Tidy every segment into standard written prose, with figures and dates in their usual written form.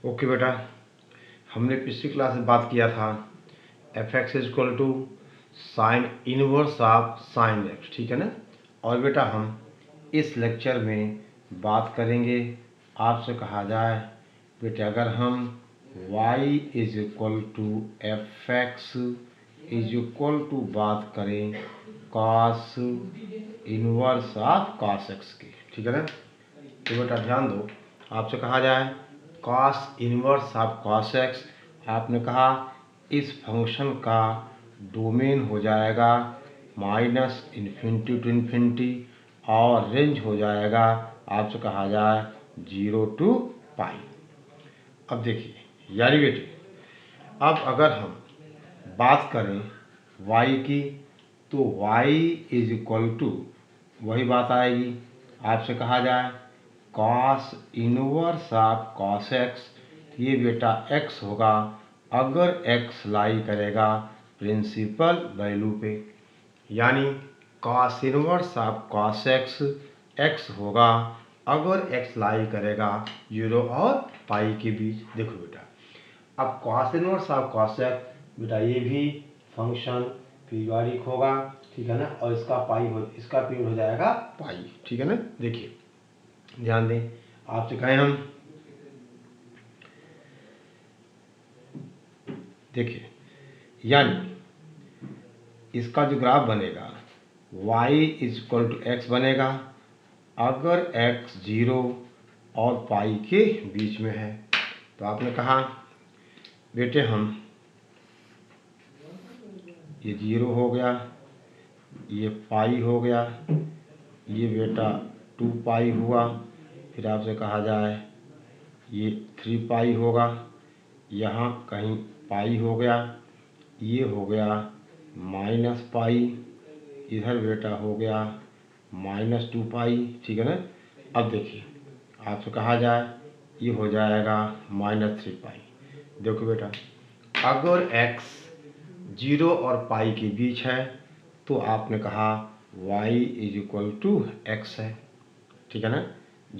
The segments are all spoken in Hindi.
ओके बेटा, हमने पिछली क्लास में बात किया था f x is equal to sine inverse of sine x, ठीक है ना। और बेटा हम इस लेक्चर में बात करेंगे, आपसे कहा जाए बेटा अगर हम y is equal to f x is equal to बात करें cos inverse of cos x की, ठीक है ना। तो बेटा ध्यान दो, आपसे कहा जाए cos inverse of cos x, आपने कहा इस फंक्शन का डोमेन हो जाएगा माइनस इन्फिनिटी टू इन्फिनिटी और रेंज हो जाएगा आपसे कहा जाए 0 टू पाई। अब देखिए यानी बेटे, अब अगर हम बात करें y की तो y इज इक्वल टू वही बात आएगी, आपसे कहा जाए cos inverse of cos x, ये बेटा x होगा अगर x लाई करेगा प्रिंसिपल वैल्यू पे, यानी cos inverse of cos x x होगा अगर x लाई करेगा 0 और पाई के बीच। देखो बेटा, अब cos inverse of cos x बेटा ये भी फंक्शन पीरियोडिक होगा, ठीक है ना, और इसका पीरियड हो जाएगा पाई, ठीक है ना। देखिए ध्यान दें, आपसे कहें हम देखिए यानी इसका जो ग्राफ बनेगा y is equal to x बनेगा अगर x 0 और पाई के बीच में है। तो आपने कहा बेटे हम ये 0 हो गया, ये पाई हो गया, ये बेटा 2 पाई हुआ, फिर आपसे कहा जाए ये 3 पाई होगा, यहाँ कहीं पाई हो गया, ये हो गया माइनस पाई, इधर बेटा हो गया माइनस 2 पाई, ठीक है ना। अब देखिए आपसे कहा जाए ये हो जाएगा माइनस 3 पाई। देखो बेटा अगर x 0 और पाई के बीच है तो आपने कहा y is equal to x है, ठीक है ना।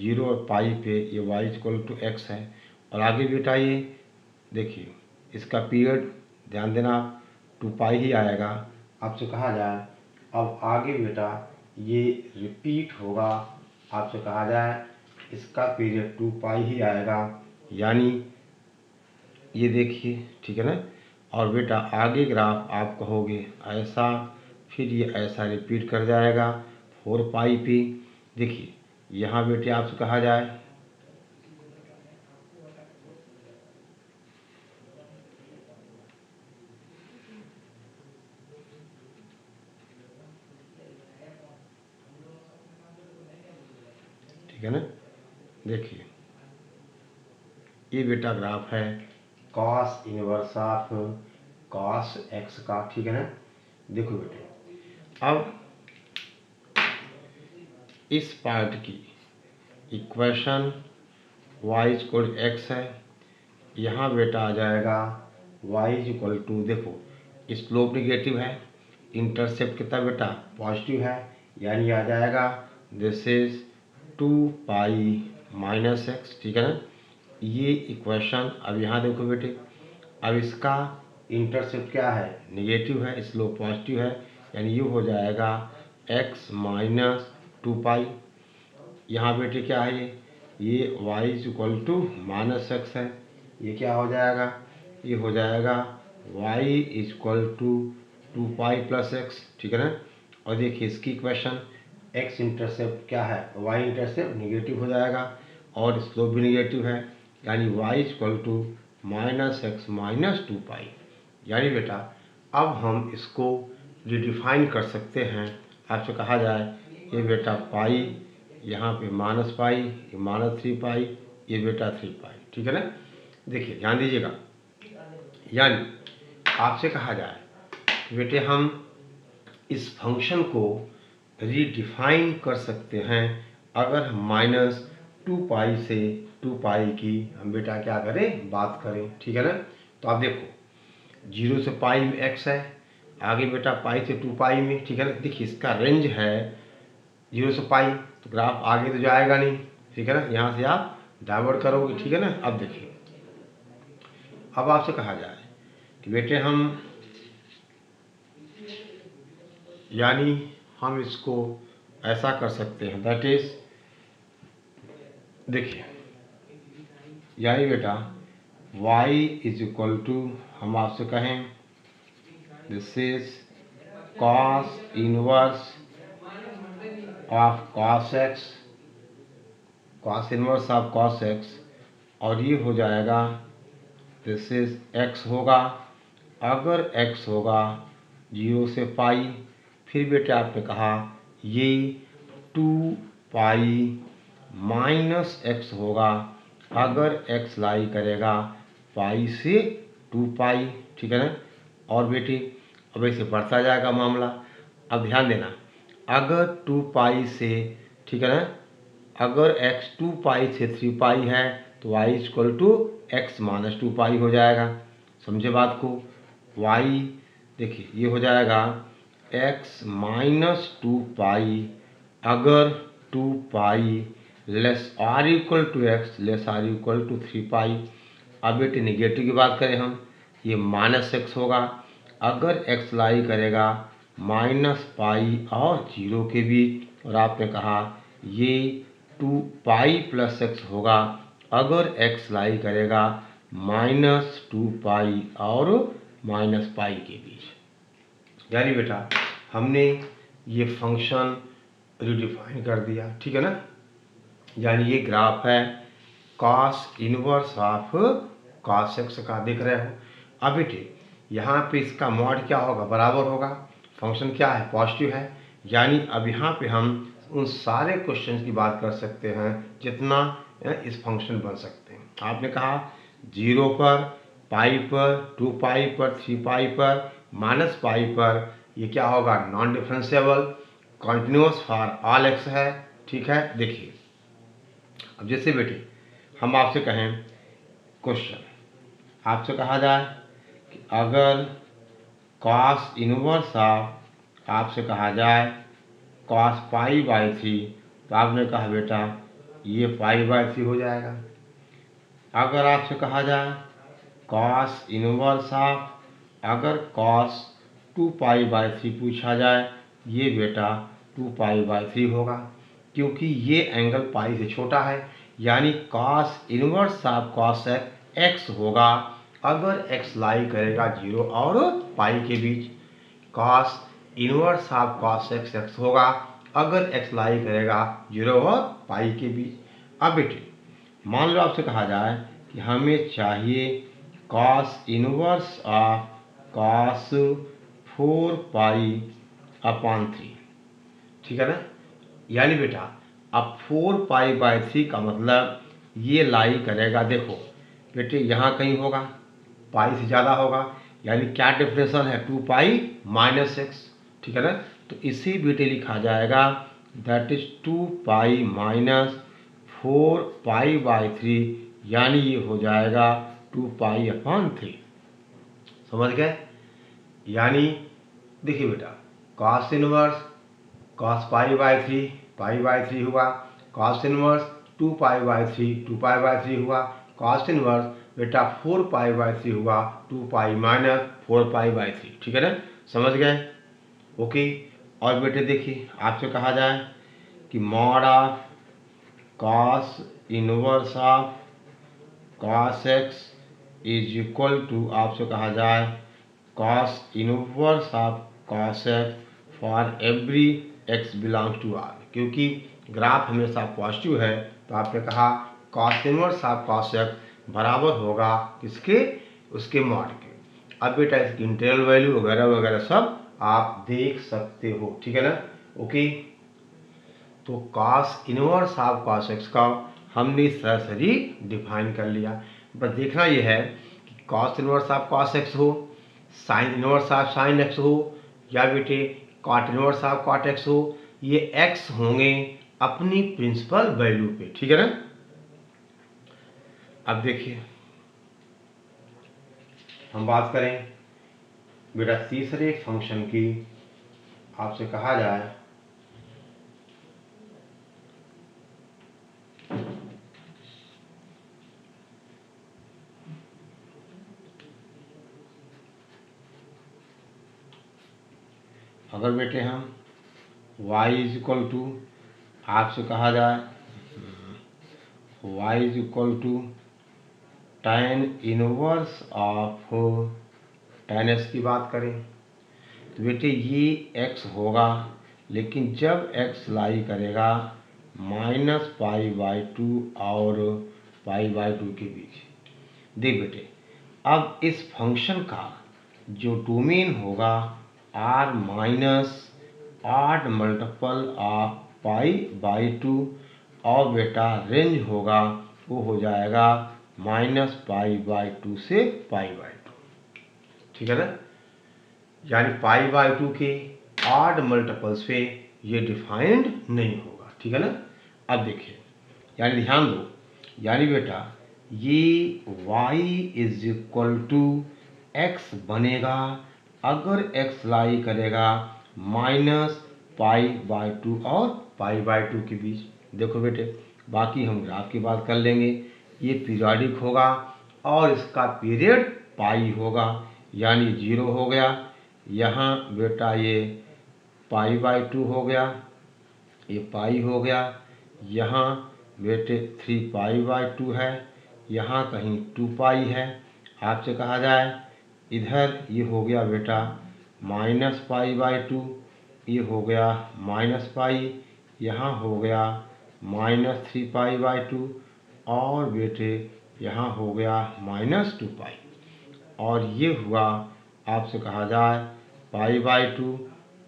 0 और पाई पे ये y is equal to x है। और आगे बेटा ये देखिए इसका पीरियड ध्यान देना 2 पाई ही आएगा, आपसे कहा जाए अब आगे बेटा ये रिपीट होगा, आपसे कहा जाए इसका पीरियड 2 पाई ही आएगा, यानी ये देखिए, ठीक है ना। और बेटा आगे ग्राफ आप कहोगे ऐसा, फिर ये ऐसा रिपीट कर जाएगा 4 पाई पे। देखिए यहाँ बेटे आपसे कहा जाए ठीक है ना। देखिए ये बेटा ग्राफ है cos inverse of cos x का, ठीक है ना। देखो बेटे अब इस पार्ट की equation y is equal to x है, यहाँ बेटा आ जाएगा y इज इक्वल टू, देखो स्लोप निगेटिव है, इंटरसेप्ट कितना बेटा पॉजिटिव है, यानी आ जाएगा this is 2 pi minus x, ठीक है ना। ये इक्वेशन अब यहाँ देखो बेटे, अब इसका इंटरसेप्ट क्या है निगेटिव है, स्लोप पॉजिटिव है, यानी ये हो जाएगा x माइनस 2 पाई। यहाँ बेटे क्या है ये y is equal to minus x है, ये क्या हो जाएगा ये हो जाएगा y is equal to 2 pi plus x, ठीक है ना। और देखिए इसकी इक्वेशन x इंटरसेप्ट क्या है y इंटरसेप्ट निगेटिव हो जाएगा और स्लोप भी निगेटिव है, यानी y is equal to minus x minus 2 pi. यानी बेटा अब हम इसको रिडिफाइन कर सकते हैं, आपसे कहा जाए ये बेटा पाई, यहाँ पे माइनस पाई, ये माइनस 3 पाई, ये बेटा 3 पाई, ठीक है ना। देखिए ध्यान दीजिएगा, यानी आपसे कहा जाए बेटे हम इस फंक्शन को रीडिफाइन कर सकते हैं अगर हम माइनस 2 पाई से 2 पाई की हम बेटा क्या करें बात करें, ठीक है ना। तो आप देखो 0 से पाई में x है, आगे बेटा पाई से 2 पाई में, ठीक है ना। देखिए इसका रेंज है 0 से पाई, तो ग्राफ आगे तो जाएगा नहीं, ठीक है ना, यहाँ से आप डाइवर्ट करोगे, ठीक है ना। अब देखिए अब आपसे कहा जाए कि बेटे हम इसको ऐसा कर सकते हैं, दैट इज देखिए यानी बेटा y इज इक्वल टू, हम आपसे कहें this is cos inverse of cos x, cos inverse of cos x, और ये हो जाएगा दिस इज x होगा, अगर x होगा 0 से पाई, फिर बेटे आपने कहा ये 2 पाई माइनस x होगा, अगर x लाई करेगा पाई से 2 पाई, ठीक है ना। और बेटे अब ऐसे बढ़ता जाएगा मामला। अब ध्यान देना, अगर 2 पाई से, ठीक है ना, अगर x 2 पाई से 3 पाई है तो y equal to x minus 2 pi हो जाएगा। समझे बात को। y देखिए ये हो जाएगा x माइनस 2 पाई, अगर 2 pi less or equal to x less or equal to 3 pi. अब बेटे निगेटिव की बात करें हम, ये माइनस एक्स होगा, अगर x लाई करेगा माइनस पाई और 0 के बीच, और आपने कहा ये 2 पाई प्लस एक्स होगा, अगर x लाई करेगा माइनस 2 पाई और माइनस पाई के बीच। यानी बेटा हमने ये फंक्शन रिडिफाइन कर दिया, ठीक है ना। यानी ये ग्राफ है cos inverse of cos x का, देख रहे हो। अब बेटे यहाँ पे इसका मॉड क्या होगा, बराबर होगा, फंक्शन क्या है, पॉजिटिव है। यानी अब यहाँ पे हम उन सारे क्वेश्चन की बात कर सकते हैं जितना इस फंक्शन बन सकते हैं। आपने कहा 0 पर, पाई पर, 2 पाई पर, 3 पाई पर, माइनस पाई पर, ये क्या होगा, non differentiable, continuous for all x है, ठीक है। देखिए अब जैसे बेटे हम आपसे कहें क्वेश्चन, आपसे कहा जाए कि अगर कॉस इनवर्स ऑफ, आपसे कहा जाए कॉस पाई बाई 3, तो आपने कहा बेटा ये पाई बाई 3 हो जाएगा। अगर आपसे कहा जाए कॉस इनवर्स ऑफ, अगर कॉस 2 पाई बाई 3 पूछा जाए, ये बेटा 2 पाई बाई 3 होगा, क्योंकि ये एंगल पाई से छोटा है। यानी cos inverse of cos x होगा, अगर एक्स लाई करेगा 0 और पाई के बीच। Cos inverse of cos x x होगा, अगर एक्स लाई करेगा 0 और पाई के बीच। अब बेटे मान लो आपसे कहा जाए कि हमें चाहिए cos inverse of cos 4 pi upon 3, ठीक है ना। यानी बेटा अब 4 पाई बाई 3 का मतलब ये लाई करेगा, देखो बेटे यहाँ कहीं होगा, पाई से ज़्यादा होगा, यानी क्या डिफरेंशियल है, 2 पाई माइनस एक्स, ठीक है ना। तो इसी बेटे लिखा जाएगा that is 2 pi minus 4 pi by 3, यानी ये हो जाएगा 2 पाई अपॉन 3। समझ गए। यानी देखिए बेटा cos inverse cos pi by 3, pi by 3 हुआ, cos inverse 2 pi by 3, 2 pi by 3 हुआ, कॉस इनवर्स बेटा 4 पाई बाई 3 हुआ, 2 पाई माइनस 4 पाई बाई 3, ठीक है ना। समझ गए, ओके। और बेटे देखिए आपसे कहा जाए कि mod of cos inverse of cos x is equal to, आपसे कहा जाए cos inverse of cos x for every x belongs to R, क्योंकि ग्राफ हमेशा पॉजिटिव है, तो आपने कहा cos inverse of cos x बराबर होगा किसके, उसके मॉड के। अब बेटा इसकी इंटीग्रल वैल्यू वगैरह वगैरह सब आप देख सकते हो, ठीक है ना, ओके। तो cos inverse of cos x का हमने सरासरी डिफाइन कर लिया। बस देखना यह है कि cos inverse of cos x हो, sine inverse of sine x हो, या बेटे cot inverse of cot x हो, ये एक्स होंगे अपनी प्रिंसिपल वैल्यू पे, ठीक है ना। अब देखिए हम बात करें बेटा तीसरे फंक्शन की। आपसे कहा जाए अगर बेटे हम y इज इक्वल टू, आपसे कहा जाए y is equal to tan inverse of tan x की बात करें तो बेटे ये x होगा, लेकिन जब x लाई करेगा -π/2 और π/2 के बीच। देख बेटे, अब इस फंक्शन का जो डोमेन होगा r minus odd multiple of π/2 और बेटा रेंज होगा वो हो जाएगा -π/2 से π/2, ठीक है ना। यानी π/2 के ऑड मल्टीपल्स पे ये डिफाइंड नहीं होगा, ठीक है ना। अब देखिए, यानी ध्यान दो, यानी बेटा ये y is equal to x बनेगा अगर x लाई करेगा -π/2 और π/2 के बीच। देखो बेटे, बाकी हम ग्राफ की बात कर लेंगे। ये पीरियोडिक होगा और इसका पीरियड पाई होगा, यानी 0 हो गया। यहाँ बेटा ये π/2 हो गया, ये पाई हो गया। यहाँ बेटे 3π/2 है, यहाँ कहीं 2π है। आपसे कहा जाए इधर ये हो गया बेटा -π/2, ये हो गया -π, यहाँ हो गया -3π/2 और बेटे यहाँ हो गया -2π, और ये हुआ आपसे कहा जाए π/2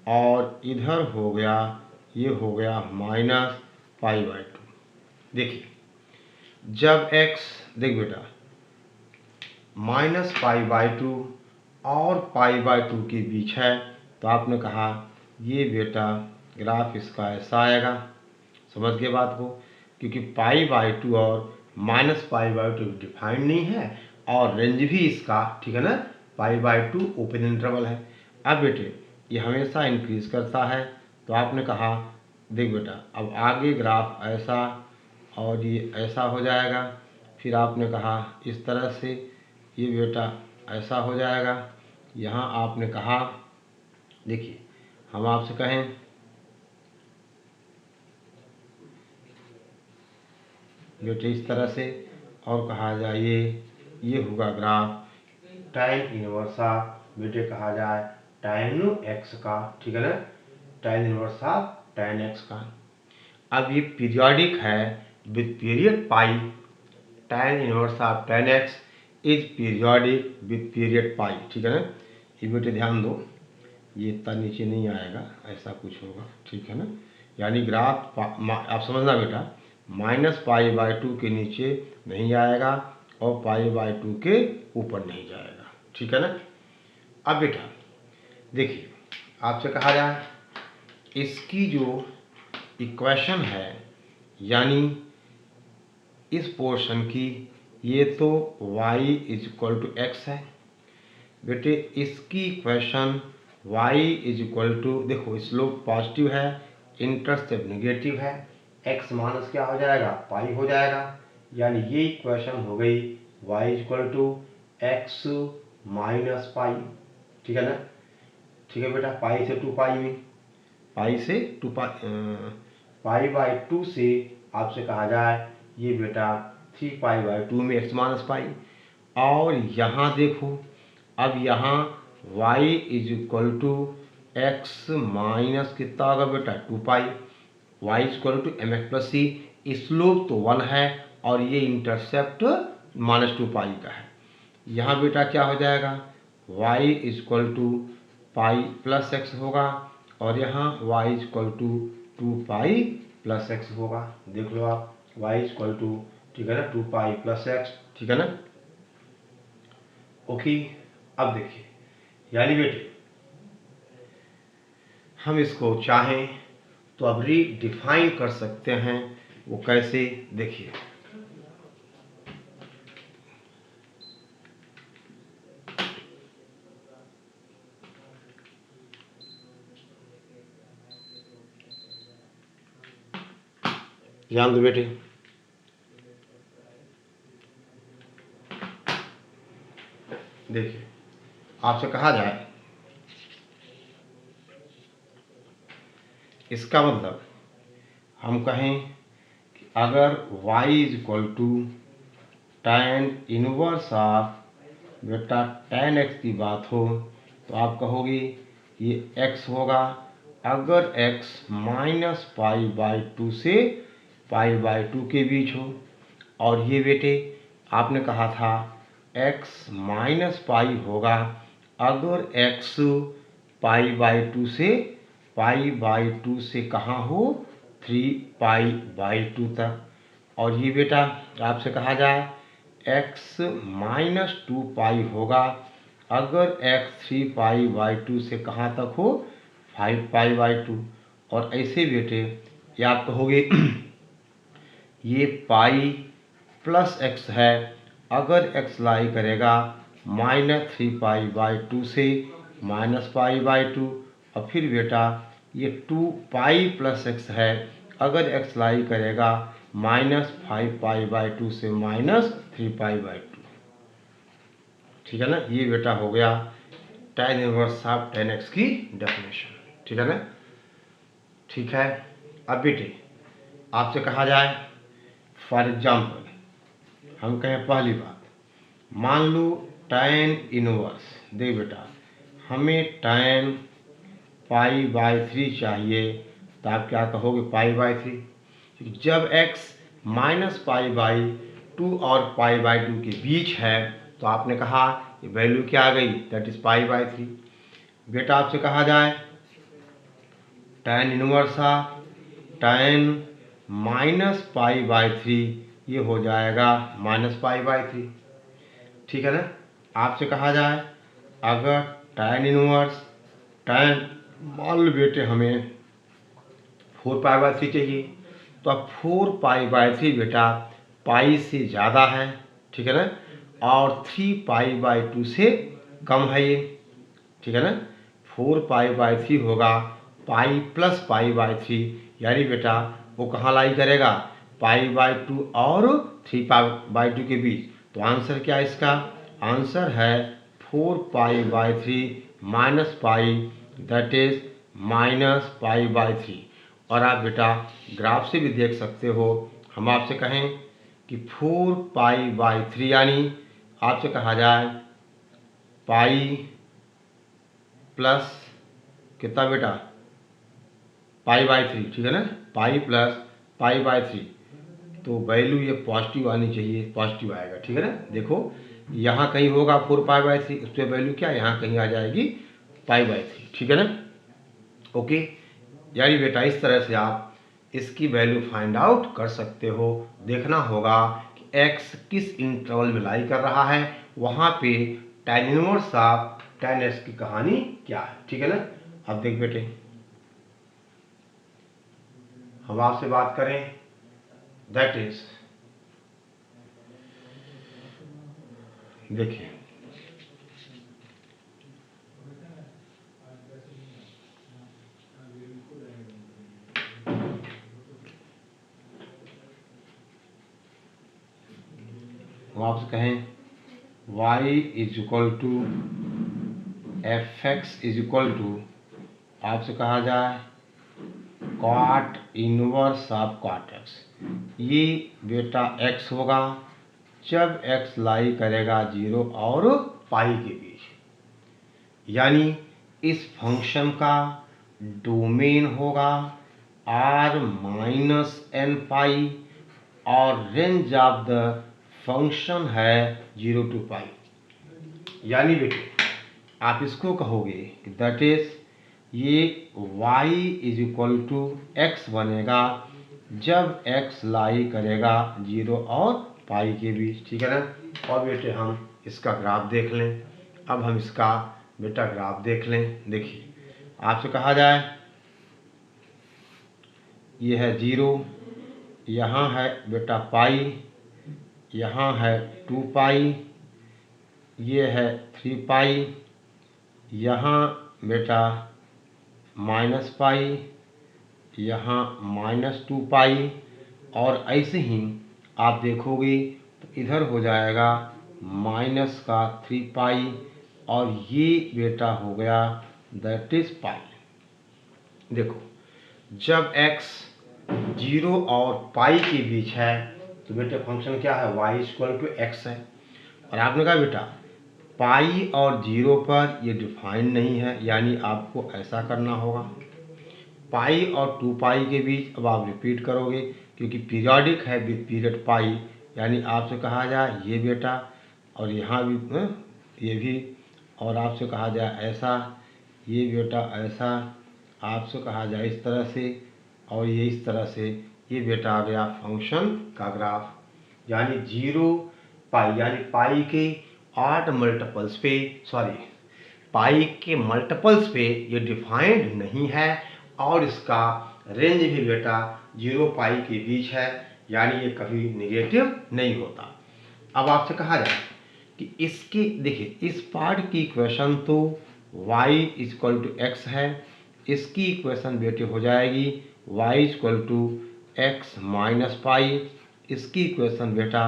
और इधर हो गया, ये हो गया -π/2। देखिए, जब x, देख बेटा, -π/2 और π/2 के बीच है तो आपने कहा ये बेटा ग्राफ इसका ऐसा आएगा। समझ गए बात को, क्योंकि π/2 और -π/2 डिफाइंड नहीं है और रेंज भी इसका, ठीक है ना, π/2 ओपन इंटरवल है। अब बेटे ये हमेशा इंक्रीज करता है, तो आपने कहा देख बेटा अब आगे ग्राफ ऐसा और ये ऐसा हो जाएगा। फिर आपने कहा इस तरह से ये बेटा ऐसा हो जाएगा। यहाँ आपने कहा, देखिए हम आपसे कहें बेटे इस तरह से, और कहा जाए ये होगा ग्राफ टाइम इनवर्स ऑफ, बेटे कहा जाए टाइम x का, ठीक है ना, time inverse of tan x का। अब ये पीरियोडिक है with period pi, tan inverse of tan x is periodic with period pi, ठीक है ना। ये बेटे ध्यान दो, ये इतना नीचे नहीं आएगा, ऐसा कुछ होगा, ठीक है ना। यानी ग्राफ आप समझना बेटा, -π/2 के नीचे नहीं आएगा और π/2 के ऊपर नहीं जाएगा, ठीक है ना। अब बेटा देखिए, आपसे कहा जाए इसकी जो इक्वेशन है, यानी इस पोर्शन की, ये तो y is equal to x है बेटे। इसकी equation y is equal to, देखो स्लोप पॉजिटिव है, इंटरसेप्ट नेगेटिव है, x माइनस क्या हो जाएगा, पाई हो जाएगा। यानी ये इक्वेशन हो गई y is equal to x minus pi, ठीक है ना। ठीक है बेटा, पाई से 2π में, पाई से 2π/2 से आपसे कहा जाए ये बेटा 3π/2 में x माइनस पाई। और यहाँ देखो, अब यहाँ y is equal to x minus कितना होगा बेटा 2π, y is equal to mx plus c. Slope तो 1 है और ये इंटरसेप्ट -2π का है। यहाँ बेटा क्या हो जाएगा, y is equal to pi plus x होगा और यहाँ y is equal to 2π plus x होगा। देख लो आप, y इज इक्वल टू, ठीक है ना, 2π प्लस एक्स, ठीक है ना। ओके, अब देखिए, यानी बेटे हम इसको चाहें तो अब रीडिफाइन कर सकते हैं। वो कैसे, देखिए ध्यान दो बेटे, देखिए आपसे कहा जाए इसका मतलब हम कहें कि अगर y is equal to tan inverse of बेटा tan x की बात हो तो आप कहोगे ये x होगा अगर x माइनस पाई बाई 2 से पाई बाई 2 के बीच हो। और ये बेटे आपने कहा था x माइनस पाई होगा अगर x पाई बाई 2 से पाई बाई 2 से कहाँ हो 3 पाई बाई 2 तक। और ये बेटा आपसे कहा जाए x माइनस 2 पाई होगा अगर x 3 पाई बाई 2 से कहाँ तक हो 5 पाई बाई 2। और ऐसे बेटे ये आप कहोगे ये पाई प्लस x है अगर x लाई करेगा माइनस 3 पाई बाई 2 से माइनस पाई बाई 2। और फिर बेटा ये 2 पाई प्लस x है अगर x लाई करेगा माइनस 5 पाई बाई 2 से माइनस 3 पाई बाई 2। ठीक है ना, ये बेटा हो गया tan inverse of tan x की डेफिनेशन। ठीक है ना, ठीक है। अब बेटे आपसे कहा जाए फॉर एग्जाम्पल हम कहें पहली बात मान लो tan इनवर्स देख बेटा हमें tan पाई बाई 3 चाहिए तो आप क्या कहोगे पाई बाई 3। जब x माइनस पाई बाई 2 और पाई बाई 2 के बीच है तो आपने कहा ये वैल्यू क्या आ गई दैट इज पाई बाई 3। बेटा आपसे कहा जाए tan inverse tan minus pi by 3 ये हो जाएगा माइनस पाई बाई 3। ठीक है ना, आपसे कहा जाए अगर tan इनवर्स tan मान लो बेटे हमें 4 पाई बाई 3 चाहिए तो अब 4 पाई बाई 3 बेटा पाई से ज़्यादा है। ठीक है ना, और 3 पाई बाई 2 से कम है ये। ठीक है ना, 4 पाई बाई 3 होगा पाई प्लस पाई बाई 3 यानी बेटा वो कहाँ लाई करेगा पाई बाई 2 और 3 पाई बाई 2 के बीच। तो आंसर क्या है इसका आंसर है 4 पाई by 3 minus pi that is minus pi by 3। और आप बेटा ग्राफ से भी देख सकते हो हम आपसे कहें कि 4 पाई बाई 3 यानी आपसे कहा जाए पाई प्लस कितना बेटा पाई बाई 3। ठीक है ना, पाई प्लस पाई बाई 3 तो वैल्यू ये पॉजिटिव आनी चाहिए, पॉजिटिव आएगा। ठीक है ना, देखो यहाँ कहीं होगा 4 पाई बाई 3 उस पर वैल्यू क्या यहाँ कहीं आ जाएगी पाई बाई 3। ठीक है ना, ओके। यानी बेटा इस तरह से आप इसकी वैल्यू फाइंड आउट कर सकते हो। देखना होगा कि x किस इंटरवल में लाई कर रहा है वहाँ पे tan inverse of tan x की कहानी क्या है। ठीक है ना, अब देख बेटे हम आपसे बात करें दैट इज देखिए हम आपसे कहें y is equal to f x is equal to आपसे कहा जाए cot inverse of cot x. ये बेटा x होगा जब x लाई करेगा 0 और पाई के बीच। यानी इस फंक्शन का डोमेन होगा r माइनस एन पाई और रेंज ऑफ द फंक्शन है 0 टू पाई। यानी बेटे आप इसको कहोगे कि दैट इज ये y is equal to x बनेगा जब x लाई करेगा 0 और पाई के बीच। ठीक है ना, और बेटे हम इसका ग्राफ देख लें। अब हम इसका बेटा ग्राफ देख लें। देखिए आपसे कहा जाए ये है 0 यहाँ है बेटा पाई यहाँ है 2 पाई ये है 3 पाई यहाँ बेटा माइनस पाई यहाँ माइनस 2 पाई और ऐसे ही आप देखोगे तो इधर हो जाएगा माइनस का 3 पाई और ये बेटा हो गया दैट इज पाई। देखो जब x 0 और पाई के बीच है तो बेटे फंक्शन क्या है, y इक्वल टू एक्स है। और आपने कहा बेटा पाई और 0 पर ये डिफाइंड नहीं है, यानी आपको ऐसा करना होगा, पाई और 2 पाई के बीच अब आप रिपीट करोगे क्योंकि पीरियोडिक है विद पीरियड पाई, यानी आपसे कहा जाए ये बेटा और यहाँ भी ये भी, और आपसे कहा जाए ऐसा, ये बेटा ऐसा, आपसे कहा जाए इस तरह से और ये इस तरह से, ये बेटा आ गया फंक्शन का ग्राफ। यानी 0 पाई यानी पाई के 8 मल्टीपल्स पे, सॉरी पाई के मल्टीपल्स पे ये डिफाइंड नहीं है और इसका रेंज भी बेटा 0 पाई के बीच है, यानी ये कभी निगेटिव नहीं होता। अब आपसे कहा जाए कि इसकी देखिए इस पार्ट की इक्वेशन तो y इक्वल टू एक्स है, इसकी इक्वेशन बेटे हो जाएगी y equal to x minus pi, इसकी इक्वेशन बेटा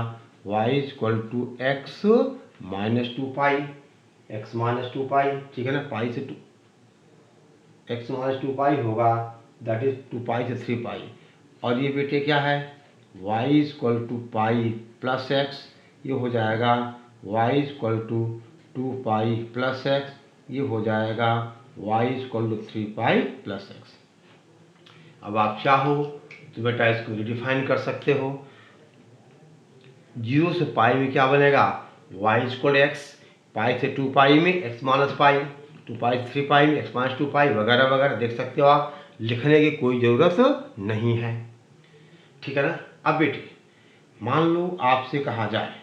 y equal to x minus 2 pi, x minus 2 pi, ठीक है ना, पाई से 2 एक्स माइनस 2 पाई होगा, दैट इज 2 पाई से 3 पाई। और ये बेटे क्या है y equal to pi plus x, ये हो जाएगा y equal to 2 pi plus x, ये हो जाएगा y equal to 3 pi plus x. अब आप चाहो तो बेटा इसको रिडिफाइन कर सकते हो, 0 से पाई में क्या बनेगा y इक्वल एक्स, पाई से 2 पाई में x माइनस पाई, 2 पाई से 3 पाई में x माइनस 2 पाई वगैरह वगैरह, देख सकते हो आप, लिखने की कोई ज़रूरत नहीं है, ठीक है ना। अब बेटे मान लो आपसे कहा जाए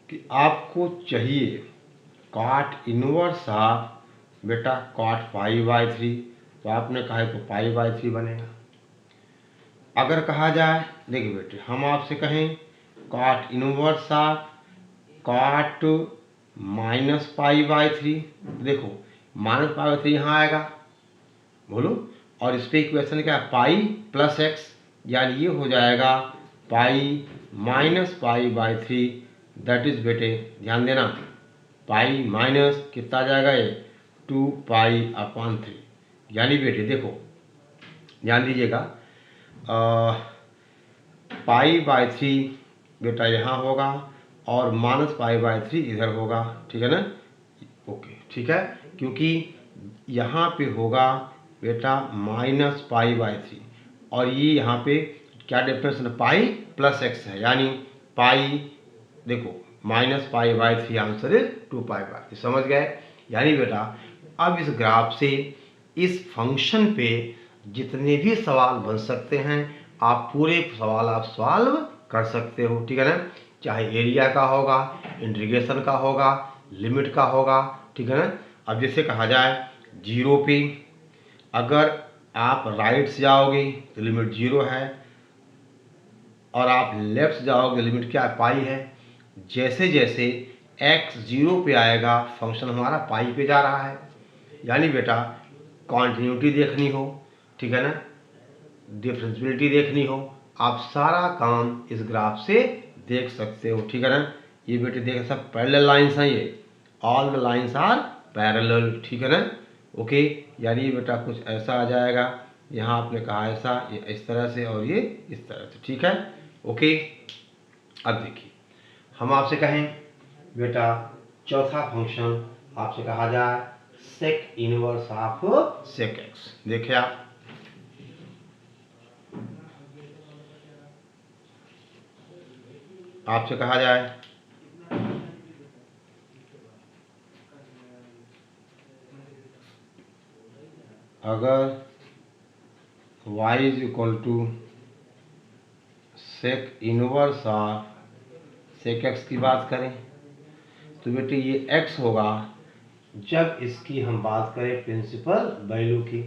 कि आपको चाहिए कॉट इनवर्स ऑफ बेटा कॉट पाई बाई 3, तो आपने कहा है तो पाई बाई 3 बनेगा। अगर कहा जाए देखिए बेटे हम आपसे कहें cot inverse of cot minus pi by 3, देखो माइनस पाई बाई 3 यहाँ आएगा, बोलो, और इस पर इक्वेशन क्या है पाई प्लस एक्स, यानी ये हो जाएगा pi minus pi by 3, that is बेटे ध्यान देना पाई माइनस कितना आ जाएगा ये 2 पाई अपॉन 3, यानी बेटे देखो ध्यान दीजिएगा पाई बाई 3 बेटा यहाँ होगा और माइनस पाई बाई 3 इधर होगा, ठीक है ना, ओके ठीक है, क्योंकि यहाँ पे होगा बेटा माइनस पाई बाई 3 और ये यहाँ पे क्या डिफरेंस है पाई प्लस एक्स है, यानी पाई देखो minus pi by 3 answer is 2 pi by 3, समझ गए। यानी बेटा अब इस ग्राफ से इस फंक्शन पे जितने भी सवाल बन सकते हैं आप पूरे सवाल आप सॉल्व कर सकते हो, ठीक है ना, चाहे एरिया का होगा, इंटीग्रेशन का होगा, लिमिट का होगा, ठीक है ना। अब जैसे कहा जाए 0 पे अगर आप राइट से जाओगे तो लिमिट 0 है और आप लेफ्ट से जाओगे लिमिट क्या है पाई है, जैसे जैसे x 0 पे आएगा फंक्शन हमारा पाई पे जा रहा है, यानी बेटा कॉन्टिन्यूटी देखनी हो, ठीक है ना, डिफरेंशियलिटी देखनी हो, आप सारा काम इस ग्राफ से देख सकते हो, ठीक है ना। ये बेटे देख सब पैरेलल लाइंस हैं, ये all the lines are parallel, ठीक है ना, ओके। यानी बेटा कुछ ऐसा आ जाएगा, यहाँ आपने कहा ऐसा, ये इस तरह से और ये इस तरह से, ठीक है, ओके। अब देखिए हम आपसे कहें बेटा चौथा फंक्शन आपसे कहा जाए sec inverse of sec x, देखिए आप आपसे कहा जाए अगर y is equal to sec inverse of sec x की बात करें तो बेटे ये x होगा जब इसकी हम बात करें प्रिंसिपल वैल्यू की,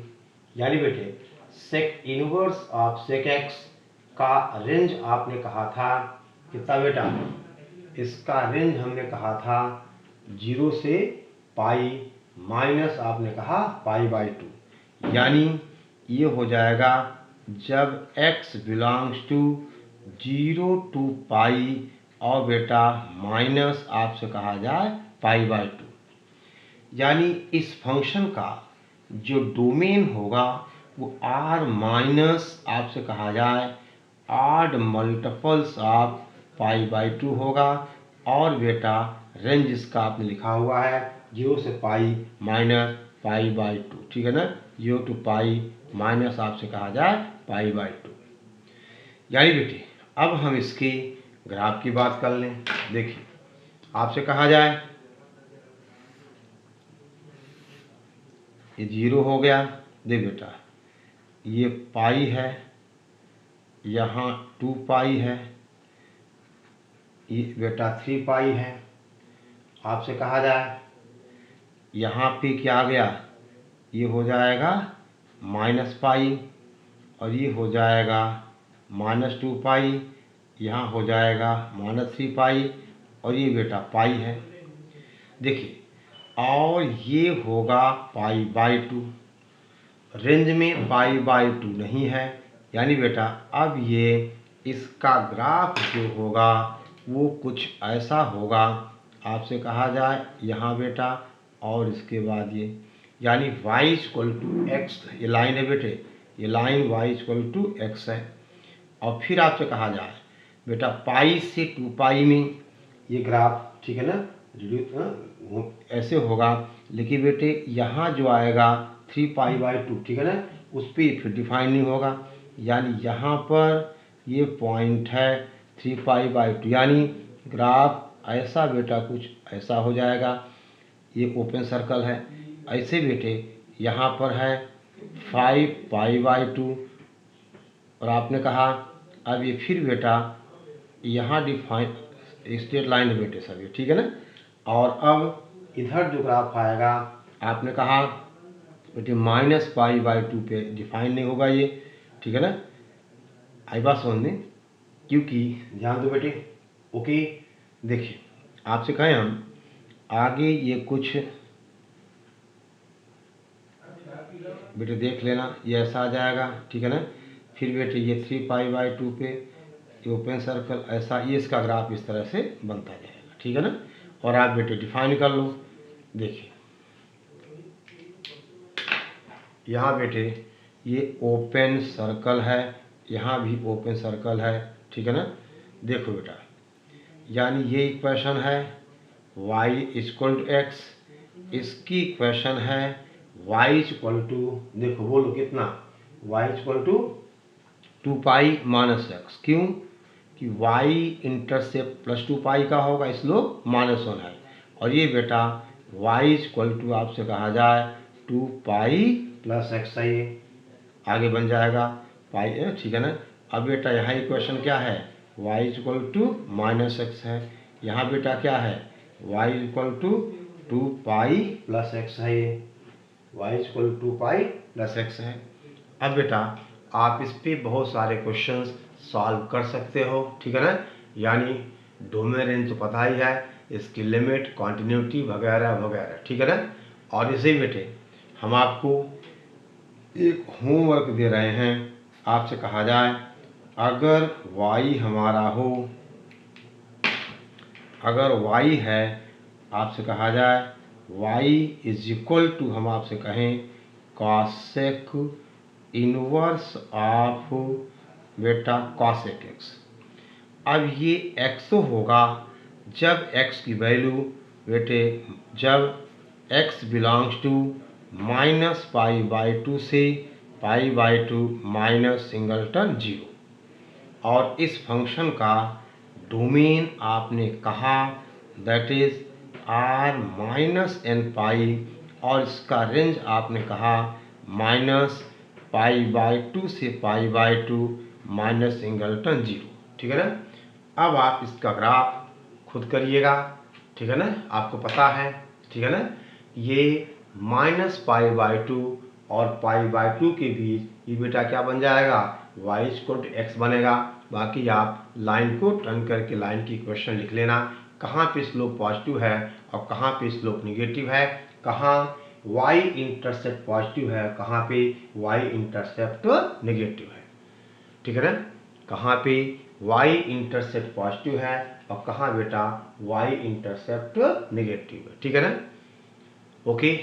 यानी बेटे sec inverse of sec x का रेंज आपने कहा था कितना बेटा, इसका रेंज हमने कहा था 0 से पाई माइनस आपने कहा पाई बाई 2, यानी ये हो जाएगा जब x बिलोंग्स टू 0 टू पाई और बेटा माइनस आपसे कहा जाए पाई बाई 2, यानी इस फंक्शन का जो डोमेन होगा वो आर माइनस आपसे कहा जाए ऑड मल्टीपल्स ऑफ π/2 होगा। और बेटा रेंज इसका आपने लिखा हुआ है 0 से पाई माइनस π/2, ठीक है ना, 0 to पाई माइनस आपसे कहा जाए π/2। यानी बेटे अब हम इसकी ग्राफ की बात कर लें। देखिए आपसे कहा जाए ये 0 हो गया, देख बेटा ये पाई है, यहाँ 2 पाई है, ये बेटा 3 पाई है। आपसे कहा जाए यहाँ पे क्या आ गया, ये हो जाएगा माइनस पाई और ये हो जाएगा -2 पाई, यहाँ हो जाएगा -3 पाई और ये बेटा पाई है। देखिए और ये होगा π/2, रेंज में π/2 नहीं है। यानी बेटा अब ये इसका ग्राफ जो होगा वो कुछ ऐसा होगा, आपसे कहा जाए यहाँ बेटा और इसके बाद ये, यानी y = x, ये लाइन है बेटे, ये लाइन y = x है। और फिर आपसे कहा जाए बेटा पाई से 2 पाई में ये ग्राफ, ठीक है ना, ऐसे होगा। लेकिन बेटे यहाँ जो आएगा 3 π/2, ठीक है ना, उस पर फिर डिफाइन नहीं होगा। यानी यहाँ पर ये पॉइंट है 3 π/2, यानी ग्राफ ऐसा बेटा कुछ ऐसा हो जाएगा। ये ओपन सर्कल है। ऐसे बेटे यहाँ पर है 5 π/2 और आपने कहा अब ये फिर बेटा यहाँ डिफाइन स्ट्रेट लाइन है बेटे सभी, ठीक है ना। और अब इधर जो ग्राफ आएगा आपने कहा बेटे -π/2 पे डिफाइन नहीं होगा ये, ठीक है ना। आई बात समझ में, क्योंकि ध्यान दो बेटे। ओके देखिए आपसे कहें हम आगे ये कुछ बेटे देख लेना, ये ऐसा आ जाएगा, ठीक है ना। फिर बेटे ये 3 π/2 पे ओपन सर्कल ऐसा, ये इसका ग्राफ इस तरह से बनता जाएगा, ठीक है ना। और आप बेटे डिफाइन कर लो। देखिए यहाँ बेटे ये ओपन सर्कल है, यहाँ भी ओपन सर्कल है, ठीक है ना। देखो बेटा यानी ये इक्वेशन है y = x, इसकी इक्वेशन है y = देखो बोलो कितना, y = 2 पाई -x। क्यों कि y इंटरसेप्ट +2 पाई का होगा, इसलिए -1 है। और ये बेटा y = आपसे कहा जाए 2 पाई + x है, ये आगे बन जाएगा पाई, ठीक है ना। अब बेटा यहाँ इक्वेशन क्या है, y = -x है। यहाँ बेटा क्या है, y = 2 पाई + x है, ये y = 2 पाई + x है। अब बेटा आप इस पे बहुत सारे क्वेश्चंस सॉल्व कर सकते हो, ठीक है ना। यानी डोमेन रेंज तो पता ही है, इसकी लिमिट, कॉन्टिन्यूटी वगैरह वगैरह, ठीक है ना। और इसे बेटे हम आपको एक होमवर्क दे रहे हैं। आपसे कहा जाए अगर y हमारा हो, अगर y है, आपसे कहा जाए y = हम आपसे कहें कॉसेक इनवर्स ऑफ बेटा कॉसेक x। अब ये x होगा जब x की वैल्यू बेटे जब x बिलोंग्स टू -π/2 से π/2 -0। और इस फंक्शन का डोमेन आपने कहा दैट इज r-n और इसका रेंज आपने कहा -π/2 से π/2 -0, ठीक है ना। अब आप इसका ग्राफ खुद करिएगा, ठीक है ना, आपको पता है, ठीक है ना। ये -π/2 और π/2 के बीच ये बेटा क्या बन जाएगा, y = x बनेगा। बाकी आप लाइन को टर्न करके लाइन की इक्वेशन लिख लेना, कहाँ पे स्लोप पॉजिटिव है और कहाँ पे स्लोप निगेटिव है, कहाँ y इंटरसेप्ट पॉजिटिव है, कहाँ पे y इंटरसेप्ट निगेटिव है, ठीक है ना। कहाँ पे y इंटरसेप्ट पॉजिटिव है और कहाँ बेटा y इंटरसेप्ट निगेटिव है, ठीक है ना। ओके,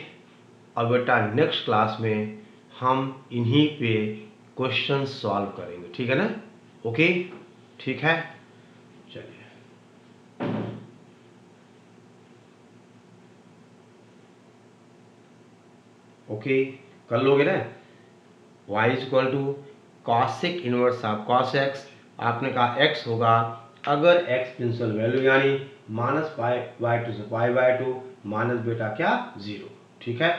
और बेटा नेक्स्ट क्लास में हम इन्हीं पे क्वेश्चन सॉल्व करेंगे, ठीक है ना। ओके, ठीक है, चलिए। ओके, कर लोगे ना। y equal to cosec inverse of cos x, आपने कहा x होगा अगर x प्रिंसिपल वैल्यू यानी माइनस पाई बाय टू से पाई बाय टू माइनस बेटा क्या 0, ठीक है।